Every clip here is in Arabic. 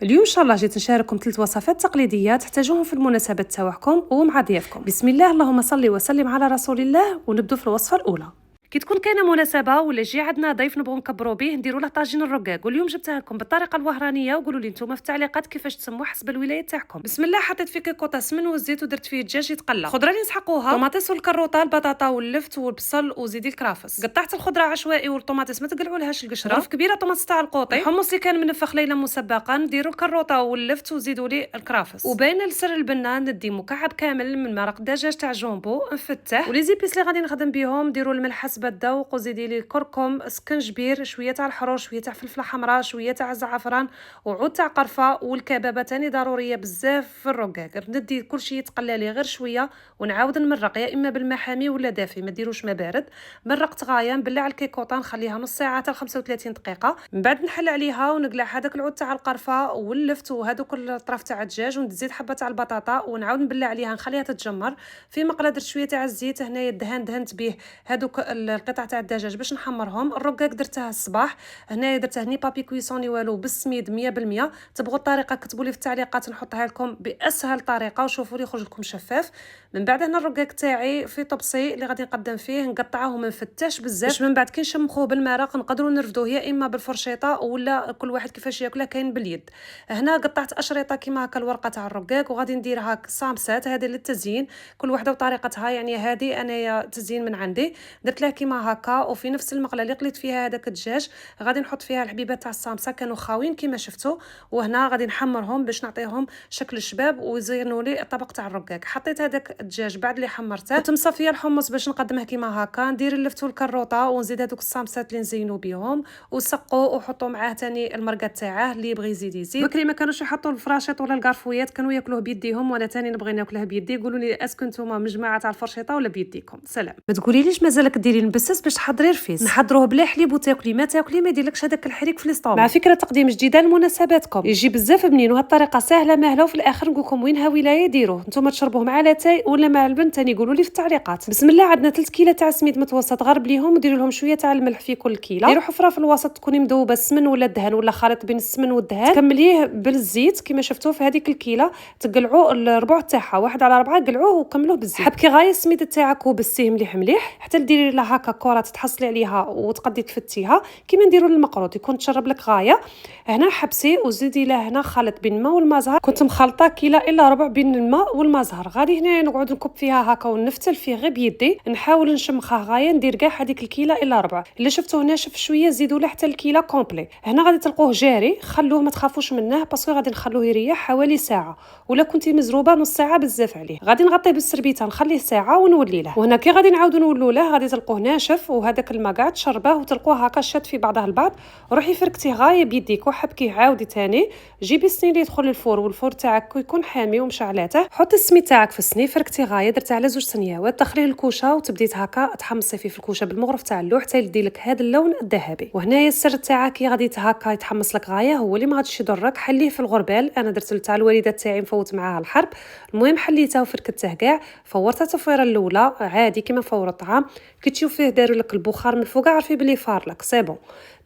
اليوم ان شاء الله جيت نشارككم 3 وصفات تقليديه تحتاجوهم في المناسبات تاعكم ومع ضيافكم. بسم الله، اللهم صل وسلم على رسول الله. ونبدو في الوصفه الاولى. كي تكون كاينه مناسبه ولا جي عندنا ضيف نبغوا نكبروا به نديروا له طاجين الرقاق، واليوم جبتها لكم بالطريقه الوهرانيه، وقولوا لي نتوما في التعليقات كيفاش تسموه حسب الولايه تاعكم. بسم الله، حطيت فيه كيكوطه سمن والزيت ودرت فيه الدجاج يتقلى، خضره اللي نسحقوها، طوماطيس والكروطه، البطاطا واللفت والبصل وزيدي الكرافس. قطعت الخضره عشوائي والطوماطيس ما تقلعولهاش القشره، غرف كبيره طوماطيس تاع القوطي، الحمص اللي كان منفخ ليله مسبقا، نديروا الكروطه واللفت وزيدوا لي الكرافس. وبين السر البنه ندي مكعب كامل من مرق دجاج تاع جامبو نفتح، ولي زيبيس اللي غادي نخدم بهم نديروا الملح حسب الذوق، وزيدي لي الكركم، سكنجبير، شويه تاع الحروش، شويه تاع فلفله حمراء، شويه تاع الزعفران، وعود تاع قرفه. والكبابه تاني ضروريه بزاف في الرقاق. ندي كلشي يتقلى لي غير شويه ونعاود نمرق، يا اما بالماء حامي ولا دافي، ما ديروش ما بارد. مرقت غايه نبلع على الكيكوطه نخليها نص ساعه حتى 35 دقيقه، من بعد نحل عليها ونقلع هذاك العود تاع القرفه واللفت وهذوك الطرف تاع الدجاج، ونزيد حبه تاع البطاطا ونعاود نبلع عليها نخليها تتجمر. في مقله درت شويه تاع الزيت، هنايا الدهان دهنت به هذوك القطع تاع الدجاج باش نحمرهم. الرقاق درتها الصباح، هنايا درت هني بابي كويسوني والو بالسميد 100%. تبغوا الطريقه كتبوا لي في التعليقات نحطها لكم باسهل طريقه وشوفوا لي يخرج لكم شفاف. من بعد هنا الرقاق تاعي في طبسي اللي غادي نقدم فيه نقطعه وما نفتش بزاف باش من بعد كي نشمخوه بالمرق نقدروا نرفدوه يا اما بالفرشيطه ولا كل واحد كيفاش ياكله كاين باليد. هنا قطعت اشرطه كيما هكا الورقه تاع الرقاق، وغادي نديرها صامسات هذه للتزيين، كل وحده وطريقتها. يعني هذه انايا تزيين من عندي درت لها كيما هكا. وفي نفس المقله اللي قليت فيها هذاك الدجاج غادي نحط فيها الحبيبات تاع الصامسه كانوا خاويين كيما شفتوا، وهنا غادي نحمرهم باش نعطيهم شكل شباب ويزينوا لي الطبق تاع الرقاق. حطيت هذاك الدجاج بعد اللي حمرته، كنت مصفيه الحمص باش نقدمه كيما هكا، ندير اللفت والكروطه ونزيد هذوك الصامسات اللي نزينوا بهم، وسقوا وحطوا معاه ثاني المرقه تاعه اللي يبغي يزيد يزيد. بكري ما كانوش يحطوا الفراشيط ولا الكارفويات، كانوا ياكلوه بيديهم، وانا ثاني نبغي ناكله بيدي. قولوا لي اسكو نتوما من جماعه تاع الفرشيطه ولا بيديكم؟ سلام. ما تقولي ليش مازالك ديري المبسس باش تحضري رفيس، نحضروه بلا حليب وتاكلي ما تاكلي ما يديرلكش هذاك الحريق في الاستومك. مع فكره تقديم جديده لمناسباتكم يجي بزاف بنين، وهاد الطريقه سهله ماهله، وفي الاخر نقول لكم وينها ولايه ديروه نتوما تشربوه مع لاتاي ولا مع البن ثاني. قولوا لي في التعليقات. بسم الله، عندنا 3 كيلو تاع سميد متوسط، غرب ليهم وديروا لهم شويه تاع الملح في كل كيلو. ديروا حفره في الوسط تكوني مذوبه السمن ولا الدهن ولا خليط بين السمن والدهن، كمليه بالزيت كيما شفتوا في هذيك الكيله. تقلعوا الربع تاعها 1/4، قلعوه وكملوه بالزيت. حبكي غايه السميد تاعك وبسيه مليح مليح حتى ديري لها هكا كره تحصلي عليها وتقدي تفتيها كيما نديروا المقروط، يكون تشرب لك غايه. هنا حبسي وزيدي له هنا خلط بين الماء والماء زهر، كنت مخلطه كيلو الا ربع بين الماء والماء زهر. غادي هنا نقعد نكب فيها هكا ونفتل فيه غير بيدي، نحاول نشمخها غايه، ندير كاع هذيك الكيلو الا ربع. اللي شفتوه ناشف شويه زيدوا له حتى الكيلو كومبلي. هنا غادي تلقوه جاري، خلوه ما تخافوش منه باسكو غادي نخلوه يريح حوالي ساعه، ولا كنتي مزروبه نص ساعه بزاف عليه. غادي نغطيه بالسربيته نخليه ساعه ونولي له. وهنا كي غادي نعاودوا نولوا له غادي تلقوه ناشف، وهذاك الماء قاع تشربه وتلقوه هكا شاد في بعضها البعض. روحي فركتيه غايه بيديك وحبكيه عاودي ثاني. جيبي السني اللي يدخل للفور، والفور تاعك يكون حامي ومشعلاته. حطي السميد تاعك في السني، فركتي غايه، درتي على 2 سنيوات، دخليه الكوشه وتبديت هكا تحمصي فيه في الكوشه بالمغرف تاع اللوح حتى يدي لك هذا اللون الذهبي. وهنايا السر تاعك كي غادي هكا يتحمص لك غايه، هو اللي ما غاديش يضرك. حليه في الغربال، انا درت تاع الوالده تاعي مفوت معاها الحرب. المهم حليته وفركته كاع، فورتها التفويره الاولى عادي كيما فور الطعام. كي تشوفيه داروا لك البخار من الفوق عرفي بلي فار لك سي بون.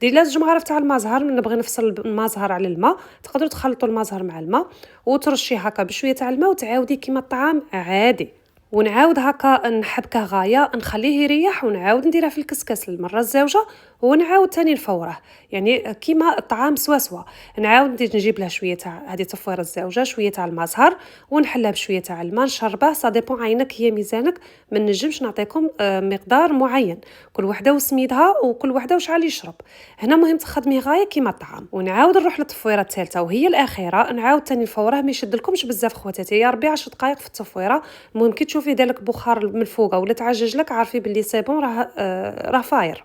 ديري لها 2 مغارف تاع الماء زهر، نبغي نفصل الماء زهر على الماء، تقدروا تخلطوا الماء زهر مع الماء وترشي هكا بشويه تاع الماء وتعاودي كيما الطعام عادي. ونعاود هكا نحبكه غايه، نخليه يريح، ونعاود نديرها في الكسكاس المره الزوجه، ونعاود ثاني نفوره يعني كيما الطعام سوا. نعاود نجيب لها شويه تاع هذه التفويره الزوجه، شويه تاع الماء زهر، ونحلها بشويه تاع الماء نشربه. سا ديبون عينك هي ميزانك، ما نجمش نعطيكم مقدار معين، كل وحده وسميدها وكل وحده وشحال يشرب. هنا مهم تخدمي غايه كيما الطعام. ونعاود نروح للتفويره الثالثه وهي الاخيره، نعاود ثاني نفوره، ما يشدلكمش بزاف خواتاتي، يا ربي 10 دقائق في التفويره. المهم كي تشوفي دالك بخار من الفوق ولا تعجج لك عارفي باللي سي بون راه فاير.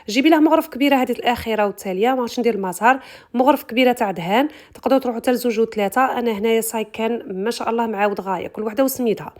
جيبي له مغرف كبيره هذه الاخيره والتاليه، ما غاديش ندير المزهر، مغرف كبيره تاع دهان، تقدروا تروحوا حتى ل2 و3. انا هنايا صاي كان ما شاء الله معاود غايه كل وحده وسميتها.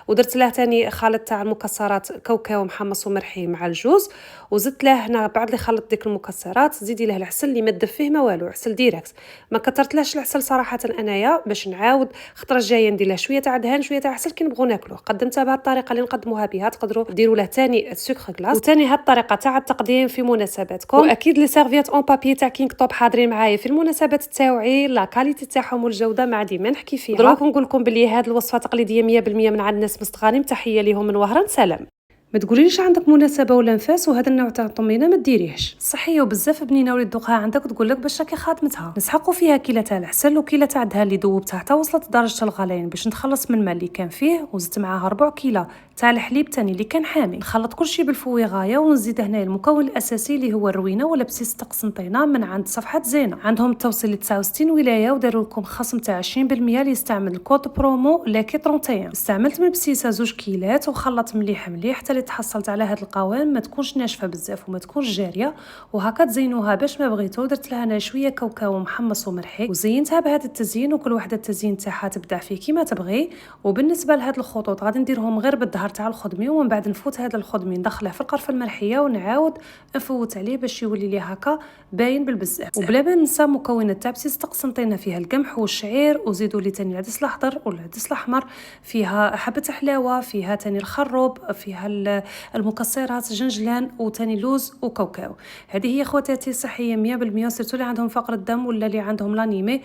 ودرت له ثاني خلط تاع المكسرات، كاوكاو محمص ومرحي مع الجوز، وزدت له هنا بعد اللي خلطت ديك المكسرات زيدي له العسل اللي ما دفيه ما والو، عسل ديريكت، ما كثرتلاش العسل صراحه انايا باش نعاود خطره الجايه ندير له شويه تاع دهان شويه تاع عسل كي نبغوا ناكلوه. قدمتها بهذه الطريقه اللي نقدموها بها، تقدروا ديروا له ثاني السكر كلاص. وثاني هذه الطريقه تاع التقديم في مناسبة مناسباتكم. واكيد لي سيرفيات اون بابي تاع كينغ توب حاضرين معايا في المناسبات تاعي، لا كاليتي تاعهم والجوده ما عندي ما نحكي فيها. دروك نقول لكم بلي هاد الوصفه تقليديه 100% من عند الناس مستغانم. تحيه ليهم من وهران، سلام. ما تقوليش عندك مناسبه ولا نفاس وهذا النوع تاع الطمينه ما ديريهش، صحيه وبزاف بنينه وليد تذوقها عندك تقول لك باش راكي خاتمتها. نسحقوا فيها كيله تاع العسل وكيله تاع الدهن اللي ذوبتها حتى وصلت لدرجه الغليان باش نتخلص من الماء اللي كان فيه، وزدت معاها ربع كيله تاع الحليب تاني اللي كان حامي. نخلط كلشي بالفوي غايه ونزيد هنا المكون الاساسي اللي هو الروينه ولا بسيس قسنطينه من عند صفحه زينه. عندهم التوصيل ل 69 ولايه وداروا لكم خصم تاع 20% اللي يستعمل الكود برومو لاكي 31. استعملت من بسيسه 2 كيلات وخلط مليح مليح حتى تحصلت على هذا القوام، ما تكونش ناشفه بزاف وما تكونش جاريه، وهكا تزينوها باش ما بغيتو. درت لها انا شويه كاوكاو محمص ومرحي وزينتها بهذا التزيين، وكل وحده التزيين تاعها تبدع فيه كيما تبغي. وبالنسبه لهاد الخطوط غادي نديرهم غير بالظهر تاع الخدمي، ومن بعد نفوت هذا الخدمي ندخله في القرفه المرحيه ونعاود نفوت عليه باش يولي لي هكا باين بالبزاف. وبلا ما ننسى مكونات تاع بسيس تقسنطينه فيها القمح والشعير، وزيدوا لي تاني العدس الاخضر والعدس الاحمر، فيها حبه حلاوه، فيها تاني الخروب، فيها المكسرات جنجلان وتاني لوز وكاوكاو. هذه هي خواتاتي صحيه 100%، سيرتو اللي عندهم فقر الدم ولا اللي عندهم لانيمي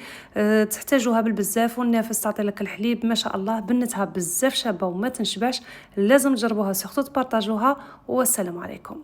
تحتاجوها بالبزاف. والنافس تعطي لك الحليب ما شاء الله، بنتها بزاف شابه وما تنشبعش، لازم تجربوها سيرتو تبارطاجوها. والسلام عليكم.